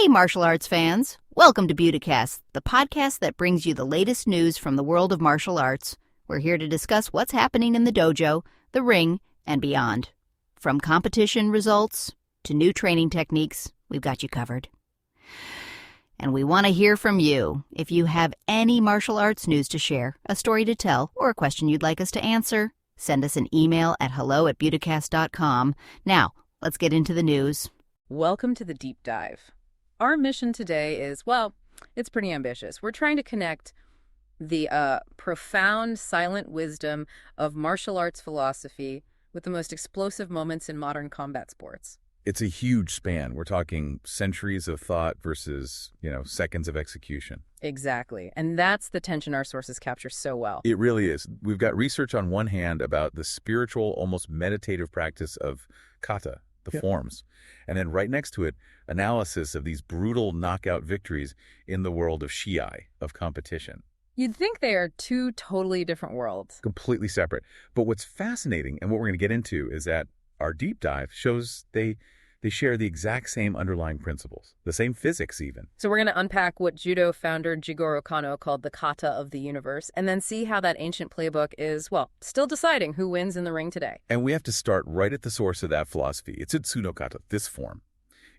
Hey, martial arts fans. Welcome to Beauticast, the podcast that brings you the latest news from the world of martial arts. We're here to discuss what's happening in the dojo, the ring, and beyond. From competition results to new training techniques, we've got you covered. And we want to hear from you. If you have any martial arts news to share, a story to tell, or a question you'd like us to answer, send us an email at hello@beauticast.com. Now, let's get into the news. Welcome to the deep dive. Our mission today is, well, it's pretty ambitious. We're trying to connect the profound silent wisdom of martial arts philosophy with the most explosive moments in modern combat sports. It's a huge span. We're talking centuries of thought versus, seconds of execution. Exactly. And that's the tension our sources capture so well. It really is. We've got research on one hand about the spiritual, almost meditative practice of kata, the forms. And then right next to it, analysis of these brutal knockout victories in the world of shiai, of competition. You'd think they are two totally different worlds. Completely separate. But what's fascinating, and what we're going to get into, is that our deep dive shows they share the exact same underlying principles, the same physics even. So we're going to unpack what judo founder Jigoro Kano called the kata of the universe, and then see how that ancient playbook is, well, still deciding who wins in the ring today. And we have to start right at the source of that philosophy. Itsutsu-no-kata, this form.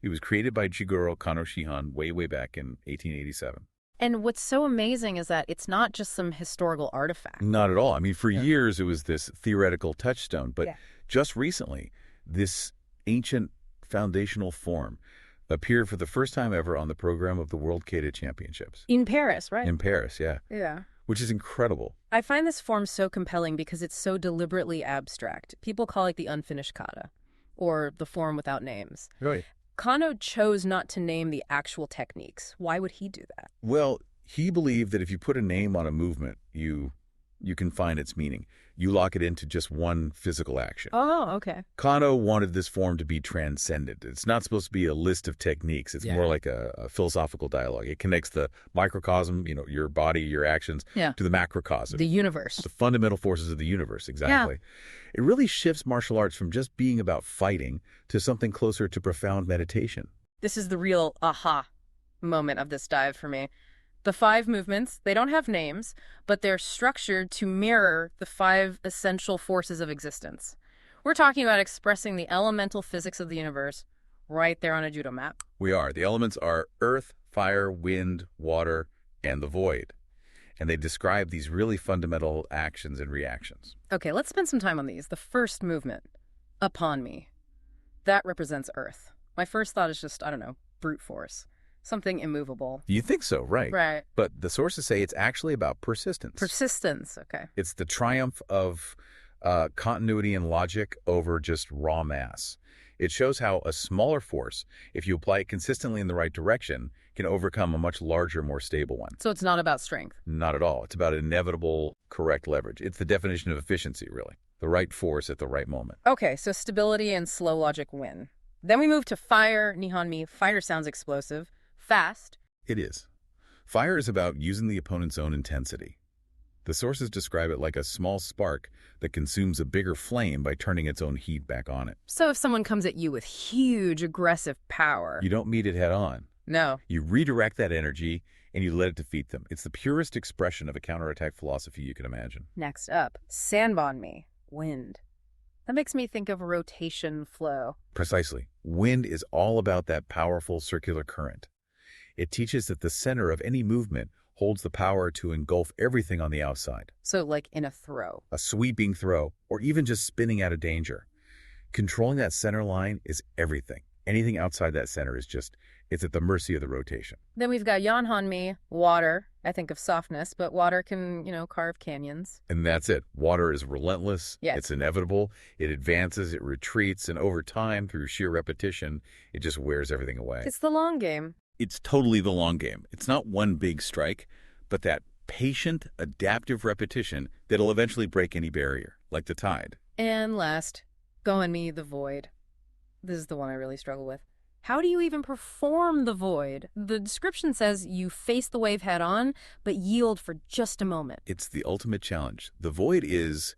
It was created by Jigoro Kano Shihan way back in 1887. And what's so amazing is that it's not just some historical artifact. Not at all. I mean, for years it was this theoretical touchstone, but just recently, this ancient foundational form appeared for the first time ever on the program of the World Kata Championships. In Paris, right? In Paris, yeah. Yeah. Which is incredible. I find this form so compelling because it's so deliberately abstract. People call it the unfinished kata, or the form without names. Right. Kano chose not to name the actual techniques. Why would he do that? Well, he believed that if you put a name on a movement, you can find its meaning. You lock it into just one physical action. Oh, okay. Kano wanted this form to be transcendent. It's not supposed to be a list of techniques. It's more like a philosophical dialogue. It connects the microcosm, your body, your actions, to the macrocosm. The universe. The fundamental forces of the universe, exactly. Yeah. It really shifts martial arts from just being about fighting to something closer to profound meditation. This is the real aha moment of this dive for me. The 5 movements, they don't have names, but they're structured to mirror the 5 essential forces of existence. We're talking about expressing the elemental physics of the universe right there on a judo mat. We are. The elements are earth, fire, wind, water, and the void. And they describe these really fundamental actions and reactions. Okay, let's spend some time on these. The first movement, upon me. That represents earth. My first thought is just, brute force. Something immovable. You think so, right? Right. But the sources say it's actually about persistence. Persistence, okay. It's the triumph of continuity and logic over just raw mass. It shows how a smaller force, if you apply it consistently in the right direction, can overcome a much larger, more stable one. So it's not about strength? Not at all. It's about inevitable, correct leverage. It's the definition of efficiency, really. The right force at the right moment. Okay, so stability and slow logic win. Then we move to fire, Nihon-mi. Fire sounds explosive. Fast. It is. Fire is about using the opponent's own intensity. The sources describe it like a small spark that consumes a bigger flame by turning its own heat back on it. So if someone comes at you with huge aggressive power... You don't meet it head on. No. You redirect that energy and you let it defeat them. It's the purest expression of a counterattack philosophy you can imagine. Next up, Sanbon-mi. Wind. That makes me think of rotation flow. Precisely. Wind is all about that powerful circular current. It teaches that the center of any movement holds the power to engulf everything on the outside. So like in a throw. A sweeping throw, or even just spinning out of danger. Controlling that center line is everything. Anything outside that center is it's at the mercy of the rotation. Then we've got Yanhan-mi, water. I think of softness, but water can, carve canyons. And that's it. Water is relentless. Yes. It's inevitable. It advances, it retreats, and over time, through sheer repetition, it just wears everything away. It's the long game. It's totally the long game. It's not one big strike, but that patient, adaptive repetition that'll eventually break any barrier, like the tide. And last, Goen-mi, the void. This is the one I really struggle with. How do you even perform the void? The description says you face the wave head on, but yield for just a moment. It's the ultimate challenge. The void is,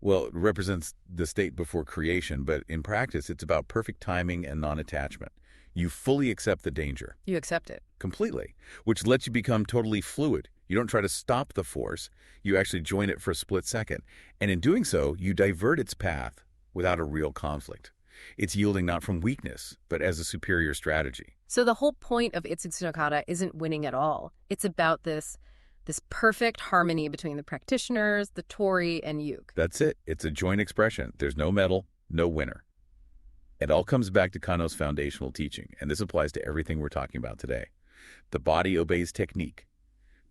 it represents the state before creation, but in practice, it's about perfect timing and non-attachment. You fully accept the danger. You accept it. Completely, which lets you become totally fluid. You don't try to stop the force. You actually join it for a split second. And in doing so, you divert its path without a real conflict. It's yielding not from weakness, but as a superior strategy. So the whole point of Itsutsu-no-kata isn't winning at all. It's about this perfect harmony between the practitioners, the tori, and yuke. That's it. It's a joint expression. There's no medal, no winner. It all comes back to Kano's foundational teaching, and this applies to everything we're talking about today. The body obeys technique.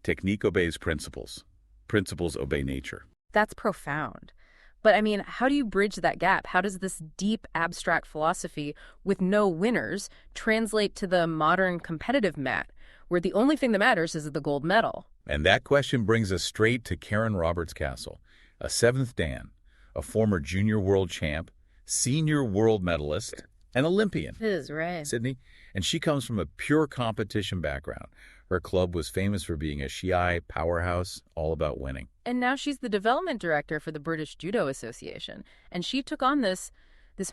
Technique obeys principles. Principles obey nature. That's profound. But I mean, how do you bridge that gap? How does this deep, abstract philosophy with no winners translate to the modern competitive mat, where the only thing that matters is the gold medal? And that question brings us straight to Karen Roberts-Castle, a seventh Dan, a former junior world champ, senior world medalist, and Olympian. Is right. Sydney. And she comes from a pure competition background. Her club was famous for being a shiai powerhouse, all about winning. And now she's the development director for the British Judo Association. And she took on this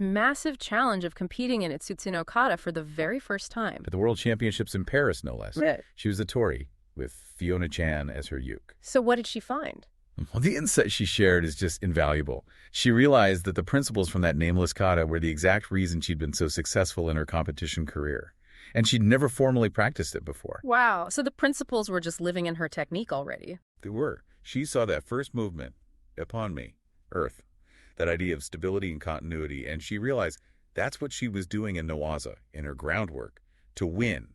massive challenge of competing in Itsutsu-no-kata for the very first time. At the World Championships in Paris, no less. Right. She was the tori, with Fiona Chan as her yuke. So what did she find? Well, the insight she shared is just invaluable. She realized that the principles from that nameless kata were the exact reason she'd been so successful in her competition career. And she'd never formally practiced it before. Wow. So the principles were just living in her technique already. They were. She saw that first movement, upon me, Earth, that idea of stability and continuity, and she realized that's what she was doing in no-waza, in her groundwork, to win.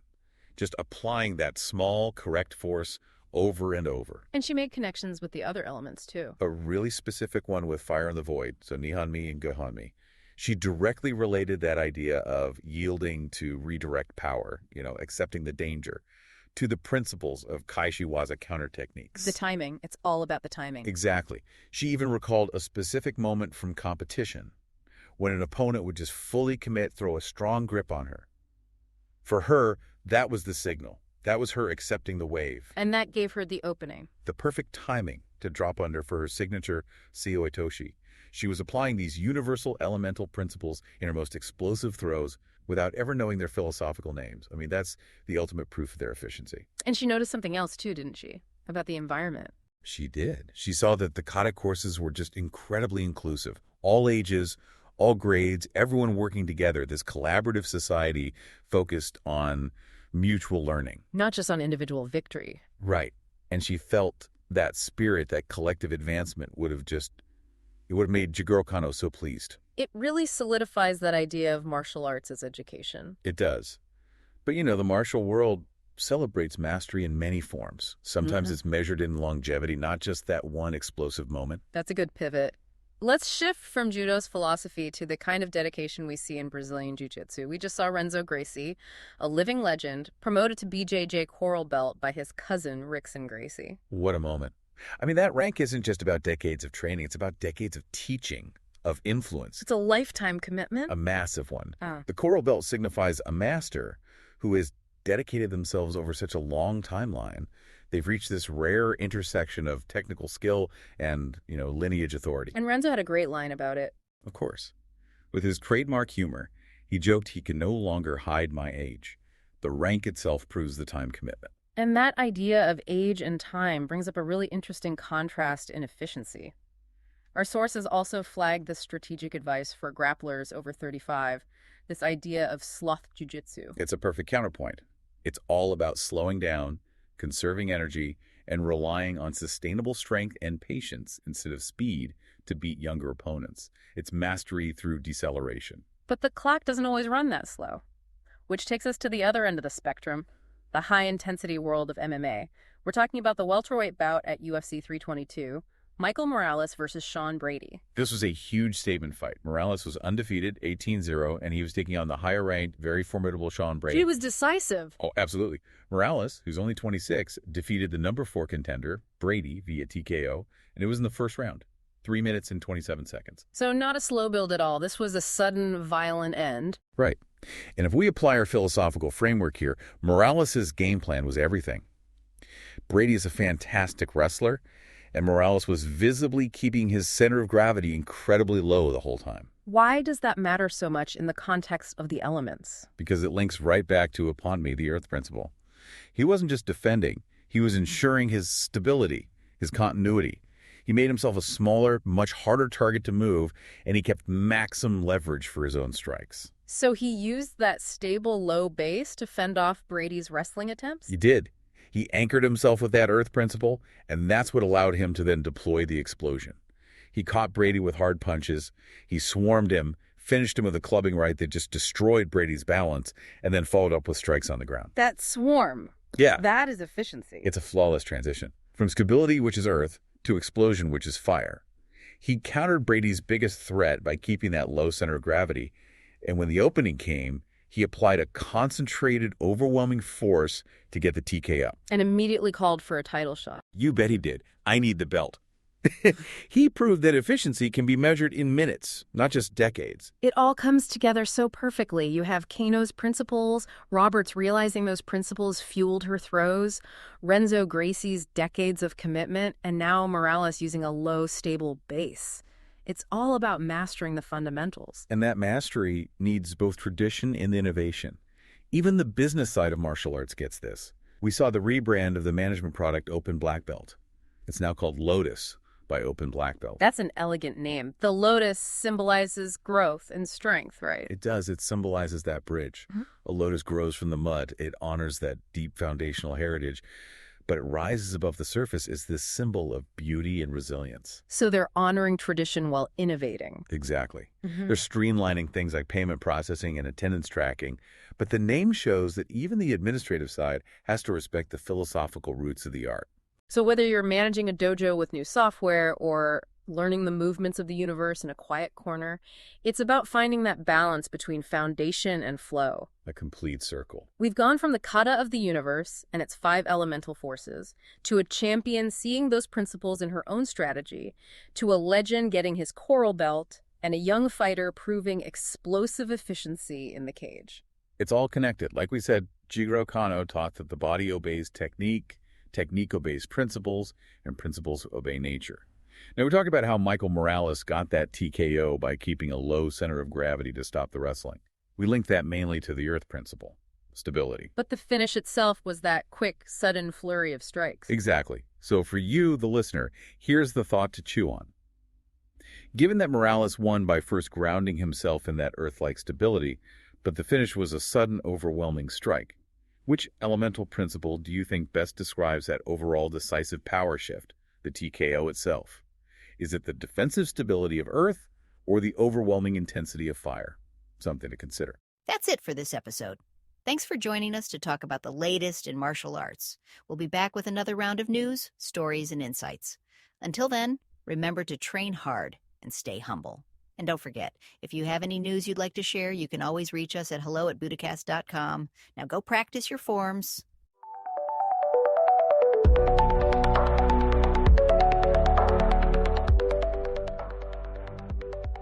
Just applying that small, correct force over and over. And she made connections with the other elements, too. A really specific one with fire in the void, so Nihon-mi and Gohan-mi. She directly related that idea of yielding to redirect power, accepting the danger, to the principles of kaeshi-waza counter techniques. The timing. It's all about the timing. Exactly. She even recalled a specific moment from competition when an opponent would just fully commit, throw a strong grip on her. For her, that was the signal. That was her accepting the wave. And that gave her the opening. The perfect timing to drop under for her signature Seo Itoshi. She was applying these universal elemental principles in her most explosive throws without ever knowing their philosophical names. I mean, that's the ultimate proof of their efficiency. And she noticed something else too, didn't she? About the environment. She did. She saw that the kata courses were just incredibly inclusive. All ages, all grades, everyone working together. This collaborative society focused on mutual learning. Not just on individual victory. Right. And she felt that spirit, that collective advancement would have made Jigoro Kano so pleased. It really solidifies that idea of martial arts as education. It does. But the martial world celebrates mastery in many forms. Sometimes it's measured in longevity, not just that one explosive moment. That's a good pivot. Let's shift from judo's philosophy to the kind of dedication we see in Brazilian jiu-jitsu. We just saw Renzo Gracie, a living legend, promoted to BJJ coral belt by his cousin, Rickson Gracie. What a moment. I mean, that rank isn't just about decades of training. It's about decades of teaching, of influence. It's a lifetime commitment. A massive one. The coral belt signifies a master who has dedicated themselves over such a long timeline. They've reached this rare intersection of technical skill and, lineage authority. And Renzo had a great line about it. Of course. With his trademark humor, he joked he can no longer hide my age. The rank itself proves the time commitment. And that idea of age and time brings up a really interesting contrast in efficiency. Our sources also flagged the strategic advice for grapplers over 35, this idea of sloth jiu-jitsu. It's a perfect counterpoint. It's all about slowing down, conserving energy, and relying on sustainable strength and patience instead of speed to beat younger opponents. It's mastery through deceleration. But the clock doesn't always run that slow, which takes us to the other end of the spectrum, the high-intensity world of MMA. We're talking about the welterweight bout at UFC 322, Michael Morales versus Sean Brady. This was a huge statement fight. Morales was undefeated, 18-0, and he was taking on the higher-ranked, very formidable Sean Brady. It was decisive. Oh, absolutely. Morales, who's only 26, defeated the number 4 contender, Brady, via TKO, and it was in the first round, 3 minutes and 27 seconds. So not a slow build at all. This was a sudden, violent end. Right. And if we apply our philosophical framework here, Morales' game plan was everything. Brady is a fantastic wrestler, and Morales was visibly keeping his center of gravity incredibly low the whole time. Why does that matter so much in the context of the elements? Because it links right back to upon me, the earth principle. He wasn't just defending, he was ensuring his stability, his continuity. He made himself a smaller, much harder target to move, and he kept maximum leverage for his own strikes. So he used that stable low base to fend off Brady's wrestling attempts? He did. He anchored himself with that earth principle, and that's what allowed him to then deploy the explosion. He caught Brady with hard punches, he swarmed him, finished him with a clubbing right that just destroyed Brady's balance, and then followed up with strikes on the ground. That swarm. Yeah. That is efficiency. It's a flawless transition. From stability, which is earth, to explosion, which is fire. He countered Brady's biggest threat by keeping that low center of gravity, and when the opening came, he applied a concentrated, overwhelming force to get the TKO. And immediately called for a title shot. You bet he did. I need the belt. He proved that efficiency can be measured in minutes, not just decades. It all comes together so perfectly. You have Kano's principles, Roberts realizing those principles fueled her throws, Renzo Gracie's decades of commitment, and now Morales using a low, stable base. It's all about mastering the fundamentals. And that mastery needs both tradition and innovation. Even the business side of martial arts gets this. We saw the rebrand of the management product Open Black Belt. It's now called Lotus by Open Black Belt. That's an elegant name. The lotus symbolizes growth and strength, right? It does. It symbolizes that bridge. Mm-hmm. A lotus grows from the mud. It honors that deep foundational heritage, but it rises above the surface as this symbol of beauty and resilience. So they're honoring tradition while innovating. Exactly. Mm-hmm. They're streamlining things like payment processing and attendance tracking, but the name shows that even the administrative side has to respect the philosophical roots of the art. So whether you're managing a dojo with new software or learning the movements of the universe in a quiet corner, it's about finding that balance between foundation and flow. A complete circle. We've gone from the kata of the universe and its 5 elemental forces, to a champion seeing those principles in her own strategy, to a legend getting his coral belt, and a young fighter proving explosive efficiency in the cage. It's all connected. Like we said, Jigoro Kano taught that the body obeys technique, technique obeys principles, and principles obey nature. Now, we talked about how Michael Morales got that TKO by keeping a low center of gravity to stop the wrestling. We linked that mainly to the earth principle, stability. But the finish itself was that quick, sudden flurry of strikes. Exactly. So for you, the listener, here's the thought to chew on. Given that Morales won by first grounding himself in that earth-like stability, but the finish was a sudden, overwhelming strike, which elemental principle do you think best describes that overall decisive power shift, the TKO itself? Is it the defensive stability of earth or the overwhelming intensity of fire? Something to consider. That's it for this episode. Thanks for joining us to talk about the latest in martial arts. We'll be back with another round of news, stories, and insights. Until then, remember to train hard and stay humble. And don't forget, if you have any news you'd like to share, you can always reach us at hello@budacast.com. Now go practice your forms.